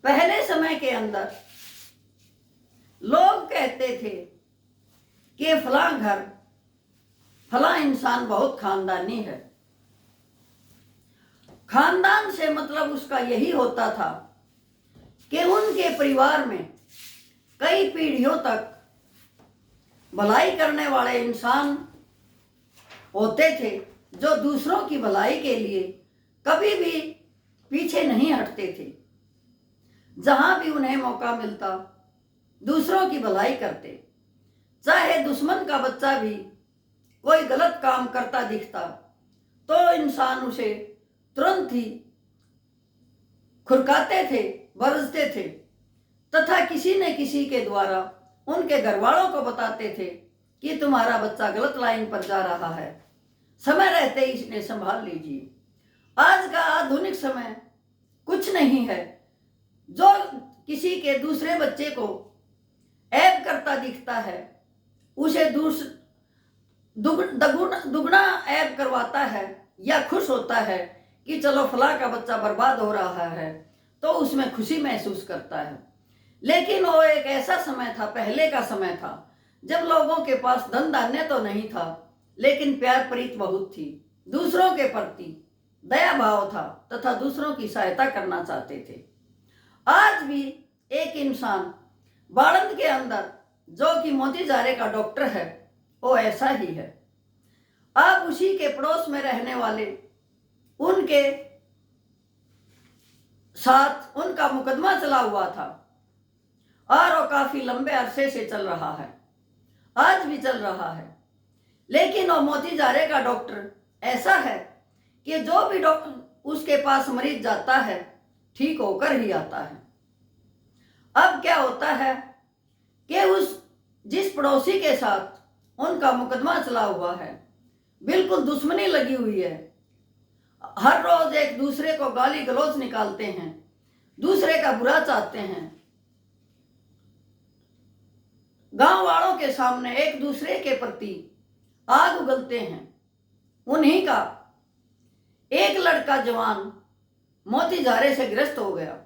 पहले समय के अंदर लोग कहते थे कि फलां घर फलां इंसान बहुत खानदानी है। खानदान से मतलब उसका यही होता था कि उनके परिवार में कई पीढ़ियों तक भलाई करने वाले इंसान होते थे, जो दूसरों की भलाई के लिए कभी भी पीछे नहीं हटते थे। जहां भी उन्हें मौका मिलता दूसरों की भलाई करते। चाहे दुश्मन का बच्चा भी कोई गलत काम करता दिखता तो इंसान उसे तुरंत ही खुरकाते थे, बरसते थे, तथा किसी न किसी के द्वारा उनके घर वालों को बताते थे कि तुम्हारा बच्चा गलत लाइन पर जा रहा है, समय रहते ही इसे संभाल लीजिए। आज का आधुनिक समय कुछ नहीं है। जो किसी के दूसरे बच्चे को ऐब करता दिखता है उसे दुगना ऐब करवाता है या खुश होता है कि चलो फला का बच्चा बर्बाद हो रहा है, तो उसमें खुशी महसूस करता है। लेकिन वो एक ऐसा समय था, पहले का समय था, जब लोगों के पास धन धान्य तो नहीं था, लेकिन प्यार प्रीत बहुत थी। दूसरों के प्रति दया भाव था तथा दूसरों की सहायता करना चाहते थे। आज भी एक इंसान बाड़ंद के अंदर जो कि मोतीजारे का डॉक्टर है, वो ऐसा ही है। अब उसी के पड़ोस में रहने वाले उनके साथ उनका मुकदमा चला हुआ था और वो काफी लंबे अरसे से चल रहा है, आज भी चल रहा है। लेकिन वो मोतीजारे का डॉक्टर ऐसा है कि जो भी डॉक्टर उसके पास मरीज जाता है ठीक होकर ही आता है। अब क्या होता है कि उस जिस पड़ोसी के साथ उनका मुकदमा चला हुआ है, बिल्कुल दुश्मनी लगी हुई है, हर रोज एक दूसरे को गाली गलौज निकालते हैं, दूसरे का बुरा चाहते हैं, गांव वालों के सामने एक दूसरे के प्रति आग उगलते हैं। उन्हीं का एक लड़का जवान मोतीजारे से ग्रस्त हो गया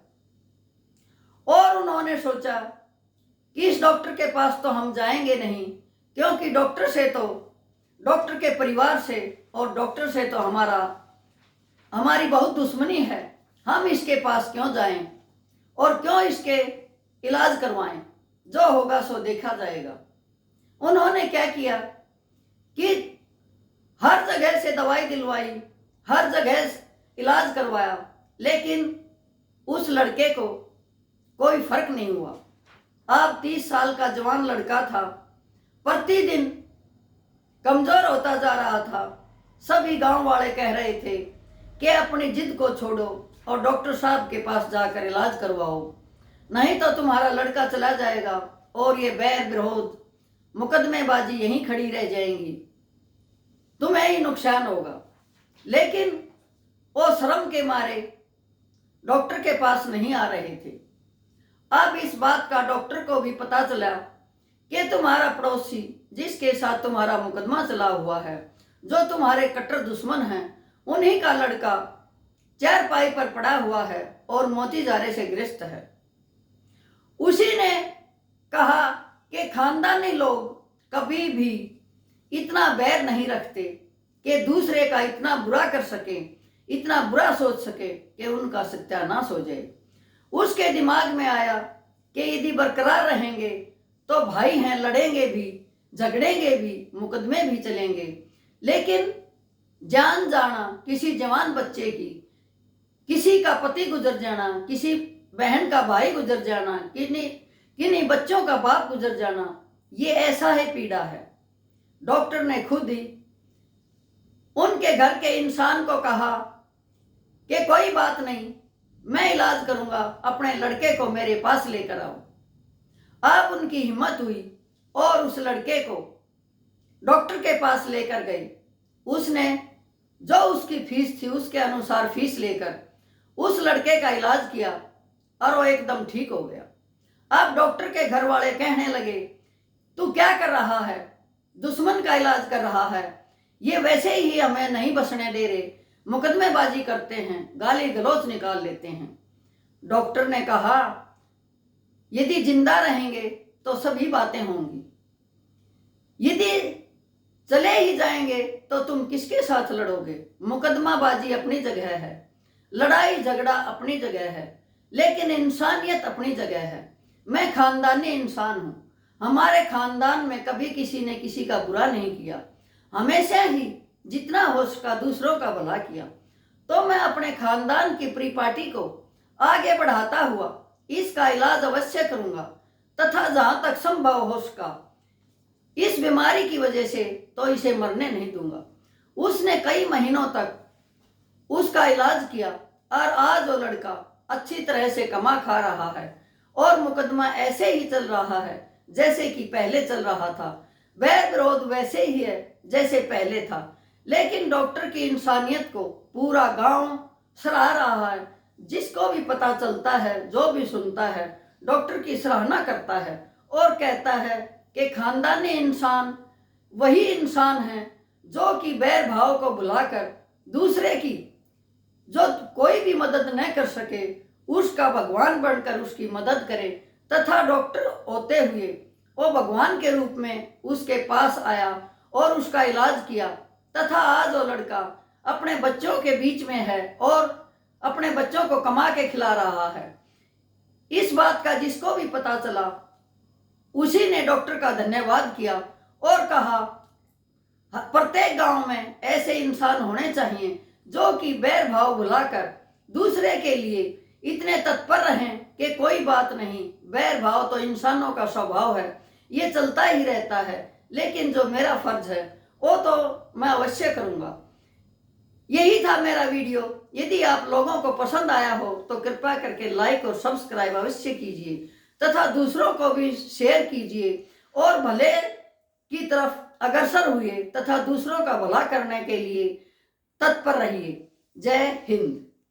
और उन्होंने सोचा कि इस डॉक्टर के पास तो हम जाएंगे नहीं, क्योंकि डॉक्टर के परिवार से और डॉक्टर से तो हमारी बहुत दुश्मनी है। हम इसके पास क्यों जाएं और क्यों इसके इलाज करवाएं, जो होगा सो देखा जाएगा। उन्होंने क्या किया कि हर जगह से दवाई दिलवाई, हर जगह इलाज करवाया, लेकिन उस लड़के को कोई फर्क नहीं हुआ। अब 30 साल का जवान लड़का था, प्रतिदिन कमजोर होता जा रहा था। सभी गांव वाले कह रहे थे कि अपनी जिद को छोड़ो और डॉक्टर साहब के पास जाकर इलाज करवाओ, नहीं तो तुम्हारा लड़का चला जाएगा और ये बैर विरोध मुकदमेबाजी यहीं खड़ी रह जाएंगी, तुम्हें ही नुकसान होगा। लेकिन वो शर्म के मारे डॉक्टर के पास नहीं आ रहे थे। अब इस बात का डॉक्टर को भी पता चला कि तुम्हारा पड़ोसी जिसके साथ तुम्हारा मुकदमा चला हुआ है, जो तुम्हारे कट्टर दुश्मन हैं, उन्हीं का लड़का चारपाई पर पड़ा हुआ है और मोतीजारे से ग्रस्त है। उसी ने कहा कि खानदानी लोग कभी भी इतना बैर नहीं रखते कि दूसरे का इतना बुरा कर सके, इतना बुरा सोच सके कि उनका सत्यानाश हो जाए। उसके दिमाग में आया कि यदि बरकरार रहेंगे तो भाई हैं, लड़ेंगे भी, झगड़ेंगे भी, मुकदमे भी चलेंगे, लेकिन जान जाना किसी जवान बच्चे की, किसी का पति गुजर जाना, किसी बहन का भाई गुजर जाना, किन्हीं बच्चों का बाप गुजर जाना, ये ऐसा है पीड़ा है। डॉक्टर ने खुद ही उनके घर के इंसान को कहा कि कोई बात नहीं, मैं इलाज करूंगा, अपने लड़के को मेरे पास लेकर आओ। अब उनकी हिम्मत हुई और उस लड़के को डॉक्टर के पास लेकर गई। उसने जो उसकी फीस थी उसके अनुसार फीस लेकर उस लड़के का इलाज किया और वो एकदम ठीक हो गया। अब डॉक्टर के घर वाले कहने लगे, तू क्या कर रहा है, दुश्मन का इलाज कर रहा है, ये वैसे ही हमें नहीं बसने दे रहे, मुकदमेबाजी करते हैं, गाली गलौज निकाल लेते हैं। डॉक्टर ने कहा, यदि जिंदा रहेंगे तो सभी बातें होंगी, यदि चले ही जाएंगे तो तुम किसके साथ लड़ोगे। मुकदमाबाजी अपनी जगह है, लड़ाई झगड़ा अपनी जगह है, लेकिन इंसानियत अपनी जगह है। मैं खानदानी इंसान हूं, हमारे खानदान में कभी किसी ने किसी का बुरा नहीं किया, हमेशा ही जितना हो सका दूसरों का भला किया। तो मैं अपने खानदान की परिपाटी को आगे बढ़ाता हुआ इसका इलाज अवश्य करूंगा, तथा जहां तक संभव हो सका इस बीमारी की वजह से तो इसे मरने नहीं दूंगा। उसने कई महीनों तक उसका इलाज किया और आज वो लड़का अच्छी तरह से कमा खा रहा है और मुकदमा ऐसे ही चल रहा है जैसे कि पहले चल रहा था। वैर विरोध वैसे ही है जैसे पहले था, लेकिन डॉक्टर की इंसानियत को पूरा गांव सराह रहा है। जिसको भी पता चलता है, जो भी सुनता है, डॉक्टर की सराहना करता है और कहता है कि खानदानी इंसान वही इंसान है जो कि बैर भाव को भुलाकर दूसरे की जो कोई भी मदद न कर सके उसका भगवान बनकर उसकी मदद करे, तथा डॉक्टर होते हुए वो भगवान के रूप में उसके पास आया और उसका इलाज किया, तथा आज वो लड़का अपने बच्चों के बीच में है और अपने बच्चों को कमा के खिला रहा है। इस बात का जिसको भी पता चला उसी ने डॉक्टर का धन्यवाद किया और कहा, प्रत्येक गांव में ऐसे इंसान होने चाहिए जो कि बैर भाव भुलाकर दूसरे के लिए इतने तत्पर रहें कि कोई बात नहीं, बैर भाव तो इंसानों का स्वभाव है, ये चलता ही रहता है, लेकिन जो मेरा फर्ज है वो तो मैं अवश्य करूंगा। यही था मेरा वीडियो। यदि आप लोगों को पसंद आया हो तो कृपया करके लाइक और सब्सक्राइब अवश्य कीजिए, तथा दूसरों को भी शेयर कीजिए और भले की तरफ अग्रसर हुए तथा दूसरों का भला करने के लिए तत्पर रहिए। जय हिंद।